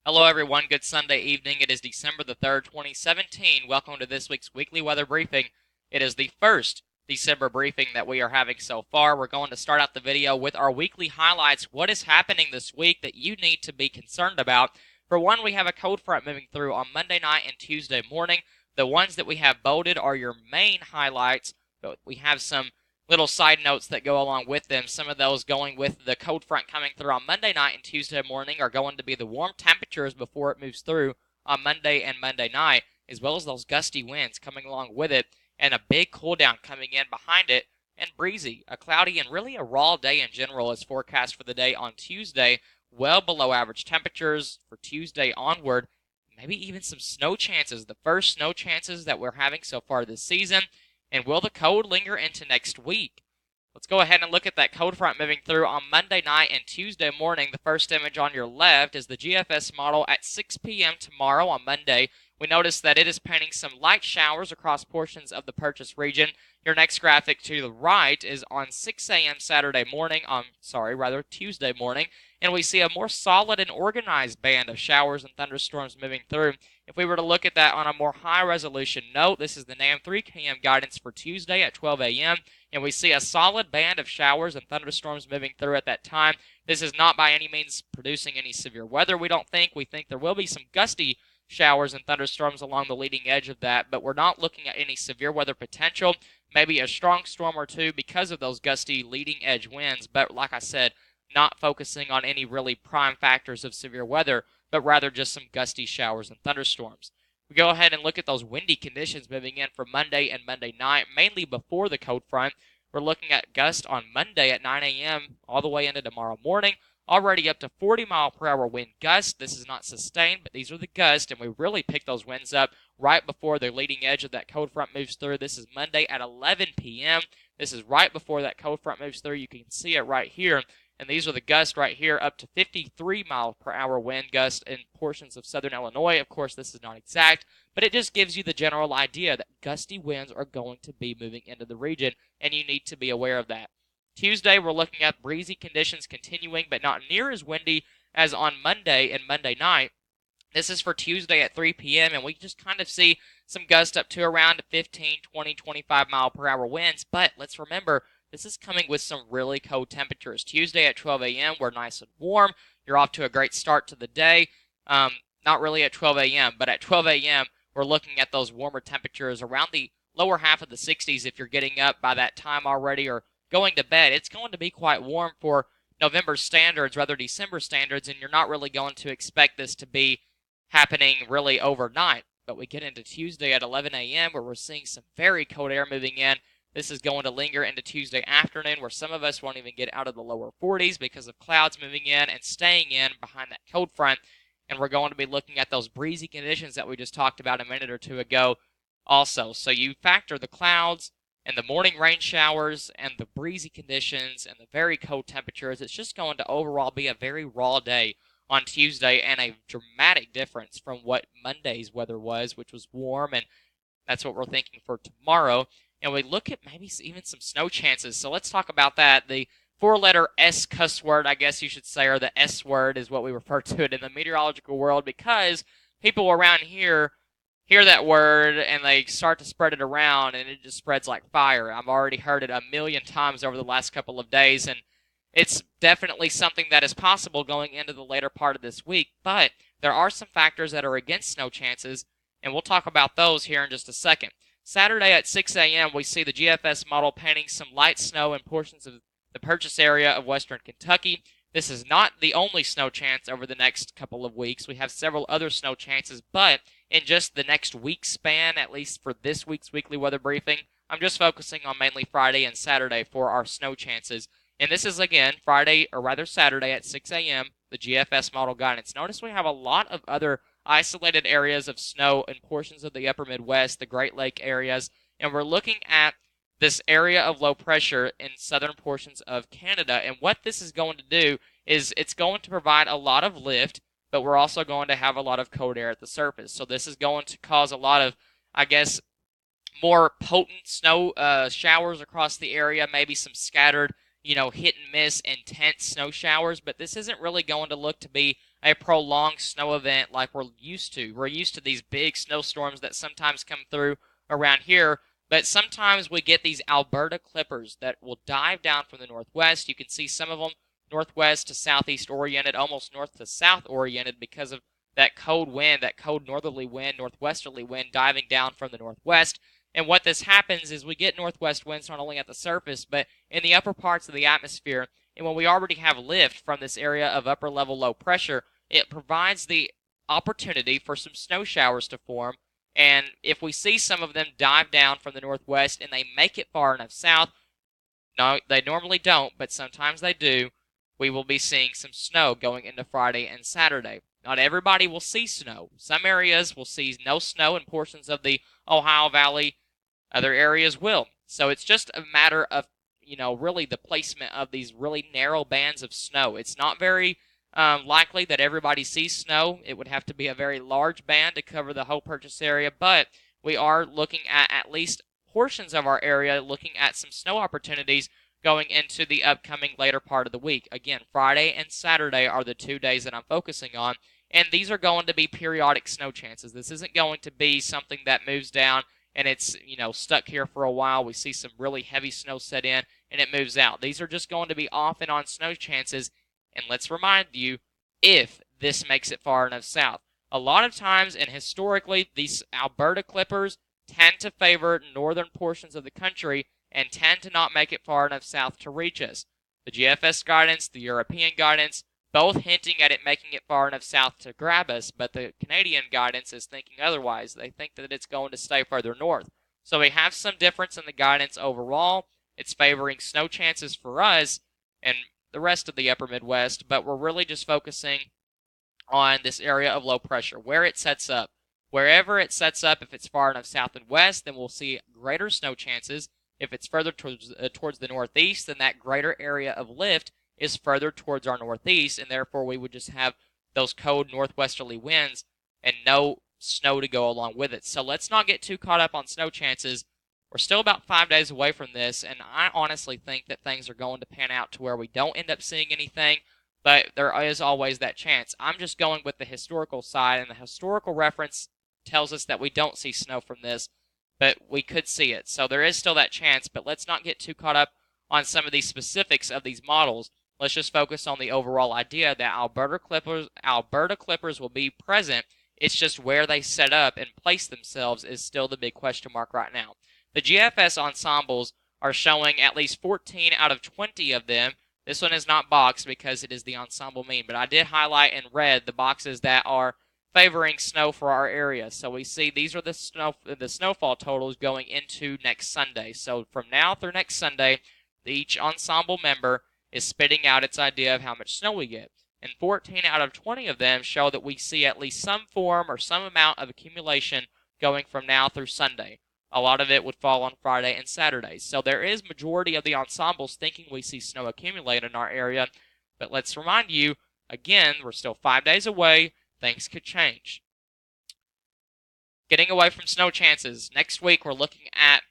Hello, everyone. Good Sunday evening. It is December the 3rd, 2017. Welcome to this week's weekly weather briefing. It is the first December briefing that we are having so far. We're going to start out the video with our weekly highlights. What is happening this week that you need to be concerned about? For one, we have a cold front moving through on Monday night and Tuesday morning. The ones that we have bolded are your main highlights, but we have some little side notes that go along with them. Some of those going with the cold front coming through on Monday night and Tuesday morning are going to be the warm temperatures before it moves through on Monday and Monday night, as well as those gusty winds coming along with it, and a big cool down coming in behind it, and breezy. A cloudy and really a raw day in general is forecast for the day on Tuesday, well below average temperatures for Tuesday onward. Maybe even some snow chances, the first snow chances that we're having so far this season. And will the cold linger into next week? Let's go ahead and look at that cold front moving through on Monday night and Tuesday morning. The first image on your left is the GFS model at 6 p.m. tomorrow on Monday. We notice that it is painting some light showers across portions of the Purchase region. Your next graphic to the right is on 6 a.m. Saturday morning, Tuesday morning, and we see a more solid and organized band of showers and thunderstorms moving through. If we were to look at that on a more high-resolution note, this is the NAM 3 km guidance for Tuesday at 12 a.m., and we see a solid band of showers and thunderstorms moving through at that time. This is not by any means producing any severe weather, we don't think. We think there will be some gusty showers and thunderstorms along the leading edge of that, but we're not looking at any severe weather potential. Maybe a strong storm or two because of those gusty leading edge winds, but like I said, not focusing on any really prime factors of severe weather, but rather just some gusty showers and thunderstorms. We go ahead and look at those windy conditions moving in for Monday and Monday night, mainly before the cold front. We're looking at gusts on Monday at 9 a.m. all the way into tomorrow morning, already up to 40-mile-per-hour wind gusts. This is not sustained, but these are the gusts, and we really pick those winds up right before the leading edge of that cold front moves through. This is Monday at 11 p.m. This is right before that cold front moves through. You can see it right here. And these are the gusts right here, up to 53-mile-per-hour wind gusts in portions of southern Illinois. Of course, this is not exact, but it just gives you the general idea that gusty winds are going to be moving into the region, and you need to be aware of that. Tuesday, we're looking at breezy conditions continuing, but not near as windy as on Monday and Monday night. This is for Tuesday at 3 p.m., and we just kind of see some gusts up to around 15, 20, 25-mile-per-hour winds. But let's remember, this is coming with some really cold temperatures. Tuesday at 12 a.m., we're nice and warm. You're off to a great start to the day. Not really at 12 a.m., but at 12 a.m., we're looking at those warmer temperatures around the lower half of the 60s if you're getting up by that time already or going to bed. It's going to be quite warm for November standards, rather December standards, and you're not really going to expect this to be happening really overnight. But we get into Tuesday at 11 a.m. where we're seeing some very cold air moving in. This is going to linger into Tuesday afternoon where some of us won't even get out of the lower 40s because of clouds moving in and staying in behind that cold front. And we're going to be looking at those breezy conditions that we just talked about a minute or two ago also. So you factor the clouds and the morning rain showers and the breezy conditions and the very cold temperatures. It's just going to overall be a very raw day on Tuesday and a dramatic difference from what Monday's weather was, which was warm, and that's what we're thinking for tomorrow. And we look at maybe even some snow chances. So let's talk about that. The four-letter S cuss word, I guess you should say, or the S word is what we refer to it in the meteorological world, because people around here hear that word and they start to spread it around, and it just spreads like fire. I've already heard it a million times over the last couple of days, and it's definitely something that is possible going into the later part of this week. But there are some factors that are against snow chances, and we'll talk about those here in just a second. Saturday at 6 a.m., we see the GFS model painting some light snow in portions of the Purchase area of western Kentucky. This is not the only snow chance over the next couple of weeks. We have several other snow chances, but in just the next week span, at least for this week's weekly weather briefing, I'm just focusing on mainly Friday and Saturday for our snow chances. And this is, again, Saturday at 6 a.m., the GFS model guidance. Notice we have a lot of other isolated areas of snow in portions of the upper Midwest, the Great Lake areas, and we're looking at this area of low pressure in southern portions of Canada. And what this is going to do is it's going to provide a lot of lift, but we're also going to have a lot of cold air at the surface. So this is going to cause a lot of, I guess, more potent snow showers across the area, maybe some scattered, hit and miss intense snow showers, but this isn't really going to look to be a prolonged snow event like we're used to. We're used to these big snowstorms that sometimes come through around here, but sometimes we get these Alberta clippers that will dive down from the northwest. You can see some of them northwest to southeast oriented, almost north to south oriented because of that cold wind, that cold northerly wind, northwesterly wind diving down from the northwest. And what this happens is we get northwest winds not only at the surface, but in the upper parts of the atmosphere. And when we already have lift from this area of upper level low pressure, it provides the opportunity for some snow showers to form. And if we see some of them dive down from the northwest and they make it far enough south, no, they normally don't, but sometimes they do, we will be seeing some snow going into Friday and Saturday. Not everybody will see snow. Some areas will see no snow, and portions of the Ohio Valley, other areas will. So it's just a matter of, really the placement of these really narrow bands of snow. It's not very likely that everybody sees snow. It would have to be a very large band to cover the whole purchase area, but we are looking at least portions of our area, looking at some snow opportunities going into the upcoming later part of the week. Again, Friday and Saturday are the 2 days that I'm focusing on, and these are going to be periodic snow chances. This isn't going to be something that moves down and it's, stuck here for a while. We see some really heavy snow set in and it moves out. These are just going to be off and on snow chances, and let's remind you, if this makes it far enough south. A lot of times, and historically, these Alberta clippers tend to favor northern portions of the country and tend to not make it far enough south to reach us. The GFS guidance, the European guidance, both hinting at it making it far enough south to grab us, but the Canadian guidance is thinking otherwise. They think that it's going to stay further north. So we have some difference in the guidance overall. It's favoring snow chances for us and the rest of the upper Midwest, but we're really just focusing on this area of low pressure, where it sets up. Wherever it sets up, if it's far enough south and west, then we'll see greater snow chances. If it's further towards the northeast, then that greater area of lift is further towards our northeast, and therefore we would just have those cold northwesterly winds and no snow to go along with it. So let's not get too caught up on snow chances. We're still about 5 days away from this, and I honestly think that things are going to pan out to where we don't end up seeing anything, but there is always that chance. I'm just going with the historical side, and the historical reference tells us that we don't see snow from this, but we could see it. So there is still that chance, but let's not get too caught up on some of these specifics of these models. Let's just focus on the overall idea that Alberta clippers will be present. It's just where they set up and place themselves is still the big question mark right now. The GFS Ensembles are showing at least 14 out of 20 of them. This one is not boxed because it is the ensemble mean, but I did highlight in red the boxes that are favoring snow for our area. So we see these are the snowfall totals going into next Sunday. So from now through next Sunday, each ensemble member is spitting out its idea of how much snow we get. And 14 out of 20 of them show that we see at least some form or some amount of accumulation going from now through Sunday. A lot of it would fall on Friday and Saturday. So there is majority of the ensembles thinking we see snow accumulate in our area. But let's remind you, again, we're still 5 days away. Things could change. Getting away from snow chances. Next week, we're looking at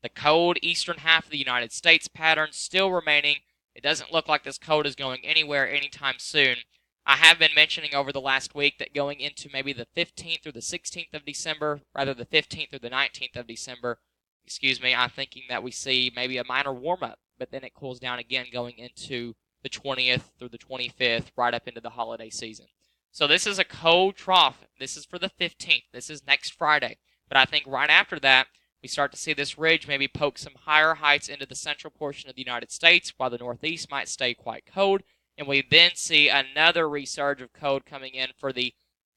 the cold eastern half of the United States pattern still remaining. It doesn't look like this cold is going anywhere anytime soon. I have been mentioning over the last week that going into maybe the 15th or the 16th of December, rather the 15th or the 19th of December, I'm thinking that we see maybe a minor warm-up, but then it cools down again going into the 20th through the 25th, right up into the holiday season. So this is a cold trough. This is for the 15th. This is next Friday. But I think right after that, we start to see this ridge maybe poke some higher heights into the central portion of the United States, while the northeast might stay quite cold. And we then see another resurge of cold coming in for the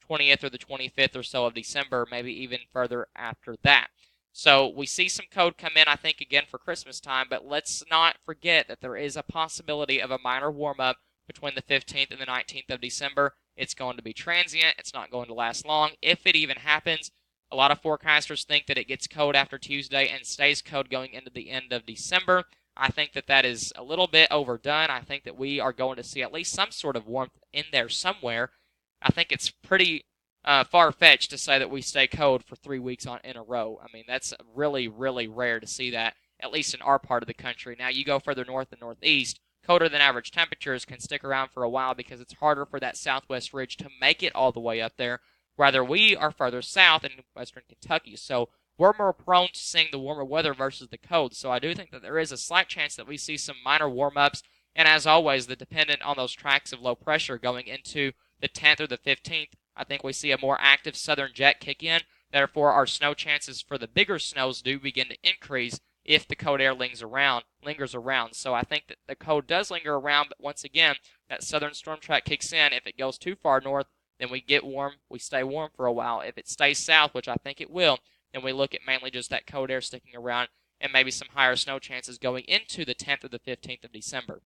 20th or the 25th or so of December, maybe even further after that. So we see some cold come in, I think, again for Christmas time, but let's not forget that there is a possibility of a minor warm-up between the 15th and the 19th of December. It's going to be transient. It's not going to last long. If it even happens, a lot of forecasters think that it gets cold after Tuesday and stays cold going into the end of December. I think that that is a little bit overdone. I think that we are going to see at least some sort of warmth in there somewhere. I think it's pretty far-fetched to say that we stay cold for 3 weeks in a row. I mean, that's really, really rare to see that, at least in our part of the country. Now, you go further north and northeast, colder than average temperatures can stick around for a while because it's harder for that southwest ridge to make it all the way up there. Rather, we are further south in western Kentucky, so we're more prone to seeing the warmer weather versus the cold. So I do think that there is a slight chance that we see some minor warm-ups, and as always, the dependent on those tracks of low pressure going into the 10th or the 15th, I think we see a more active southern jet kick in. Therefore, our snow chances for the bigger snows do begin to increase if the cold air lingers around. So I think that the cold does linger around, but once again, that southern storm track kicks in. If it goes too far north, then we get warm, we stay warm for a while. If it stays south, which I think it will, then we look at mainly just that cold air sticking around and maybe some higher snow chances going into the 10th or the 15th of December.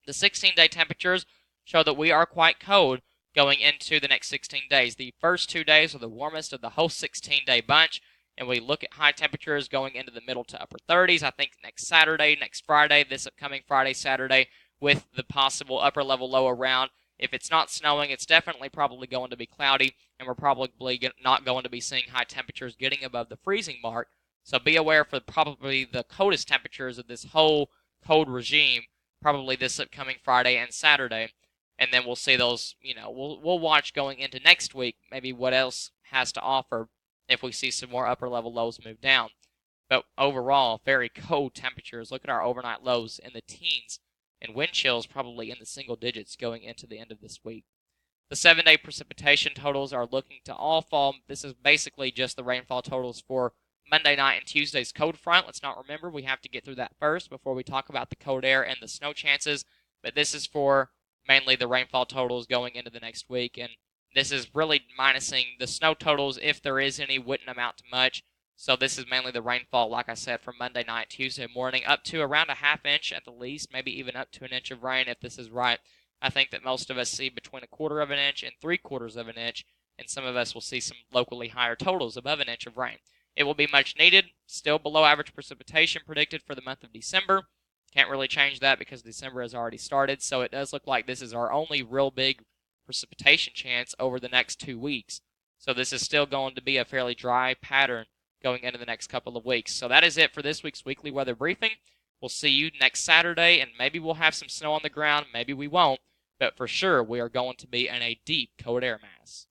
The 16-day temperatures show that we are quite cold going into the next 16 days. The first 2 days are the warmest of the whole 16-day bunch, and we look at high temperatures going into the middle to upper 30s. I think next Saturday, next Friday, this upcoming Friday, Saturday, with the possible upper level low around. If it's not snowing, it's definitely probably going to be cloudy, and we're probably not going to be seeing high temperatures getting above the freezing mark. So be aware for probably the coldest temperatures of this whole cold regime, probably this upcoming Friday and Saturday. And then we'll see those, we'll watch going into next week, maybe what else has to offer if we see some more upper level lows move down. But overall, very cold temperatures. Look at our overnight lows in the teens, and wind chills probably in the single digits going into the end of this week. The 7-day precipitation totals are looking to all fall. This is basically just the rainfall totals for Monday night and Tuesday's cold front. Let's not remember, we have to get through that first before we talk about the cold air and the snow chances. But this is for mainly the rainfall totals going into the next week, and this is really minusing the snow totals. If there is any, wouldn't amount to much. So this is mainly the rainfall, like I said, from Monday night, Tuesday morning, up to around a half inch at the least, maybe even up to an inch of rain if this is right. I think that most of us see between 1/4 of an inch and 3/4 of an inch, and some of us will see some locally higher totals above an inch of rain. It will be much needed, still below average precipitation predicted for the month of December. Can't really change that because December has already started, so it does look like this is our only real big precipitation chance over the next 2 weeks. So this is still going to be a fairly dry pattern going into the next couple of weeks. So that is it for this week's weekly weather briefing. We'll see you next Saturday, and maybe we'll have some snow on the ground, maybe we won't, but for sure we are going to be in a deep cold air mass.